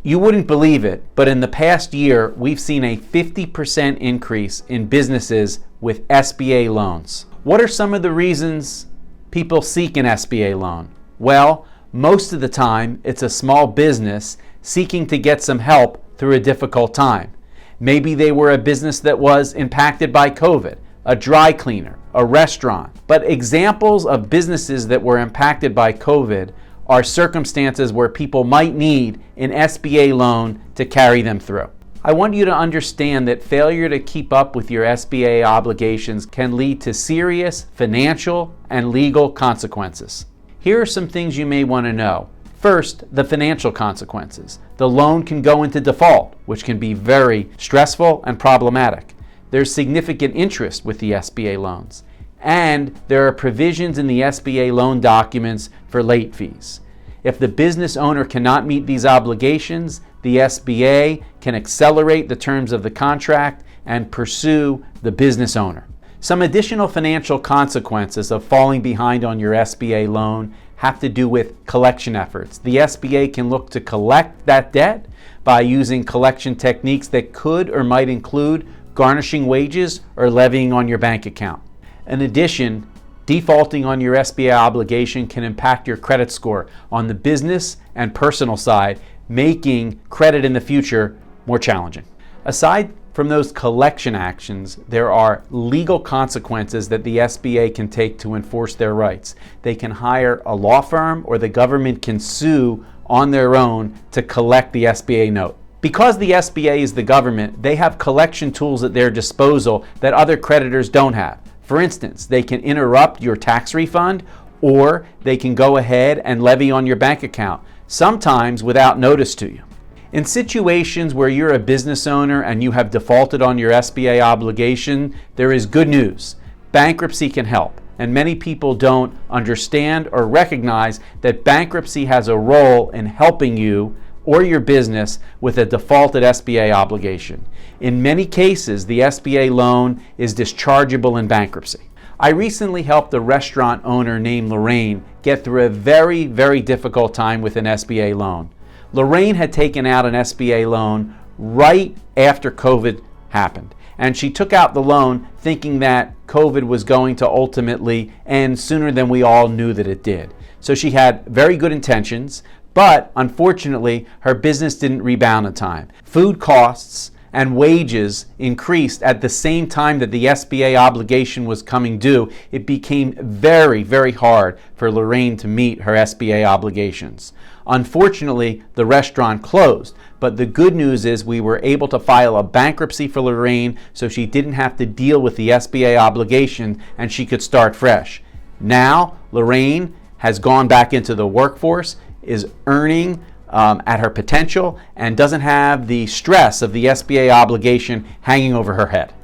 You wouldn't believe it, but in the past year, we've seen a 50% increase in businesses with SBA loans. What are some of the reasons people seek an SBA loan? Well, most of the time, it's a small business seeking to get some help through a difficult time. Maybe they were a business that was impacted by COVID, a dry cleaner, a restaurant. But examples of businesses that were impacted by COVID are circumstances where people might need an SBA loan to carry them through. I want you to understand that failure to keep up with your SBA obligations can lead to serious financial and legal consequences. Here are some things you may want to know. First, the financial consequences. The loan can go into default, which can be very stressful and problematic. There's significant interest with the SBA loans. And there are provisions in the SBA loan documents for late fees. If the business owner cannot meet these obligations, the SBA can accelerate the terms of the contract and pursue the business owner. Some additional financial consequences of falling behind on your SBA loan have to do with collection efforts. The SBA can look to collect that debt by using collection techniques that could or might include garnishing wages or levying on your bank account. In addition, defaulting on your SBA obligation can impact your credit score on the business and personal side, making credit in the future more challenging. Aside from those collection actions, there are legal consequences that the SBA can take to enforce their rights. They can hire a law firm or the government can sue on their own to collect the SBA note. Because the SBA is the government, they have collection tools at their disposal that other creditors don't have. For instance, they can interrupt your tax refund or they can go ahead and levy on your bank account, sometimes without notice to you. In situations where you're a business owner and you have defaulted on your SBA obligation, there is good news. Bankruptcy can help, and many people don't understand or recognize that bankruptcy has a role in helping you or your business with a defaulted SBA obligation. In many cases, the SBA loan is dischargeable in bankruptcy. I recently helped a restaurant owner named Lorraine get through a very, very difficult time with an SBA loan. Lorraine had taken out an SBA loan right after COVID happened, and she took out the loan thinking that COVID was going to ultimately end sooner than we all knew that it did. So she had very good intentions, but unfortunately, her business didn't rebound in time. Food costs and wages increased at the same time that the SBA obligation was coming due. It became very, very hard for Lorraine to meet her SBA obligations. Unfortunately, the restaurant closed, but the good news is we were able to file a bankruptcy for Lorraine so she didn't have to deal with the SBA obligation and she could start fresh. Now, Lorraine has gone back into the workforce, is earning at her potential, and doesn't have the stress of the SBA obligation hanging over her head.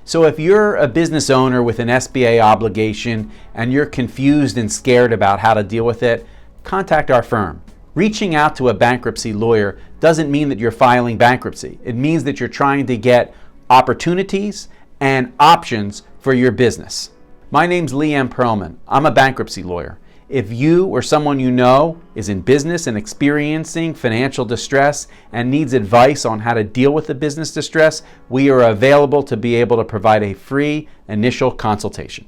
So if you're a business owner with an SBA obligation and you're confused and scared about how to deal with it, contact our firm. Reaching out to a bankruptcy lawyer doesn't mean that you're filing bankruptcy. It means that you're trying to get opportunities and options for your business. My name's Perlman. I'm a bankruptcy lawyer. If you or someone you know is in business and experiencing financial distress and needs advice on how to deal with the business distress, we are available to be able to provide a free initial consultation.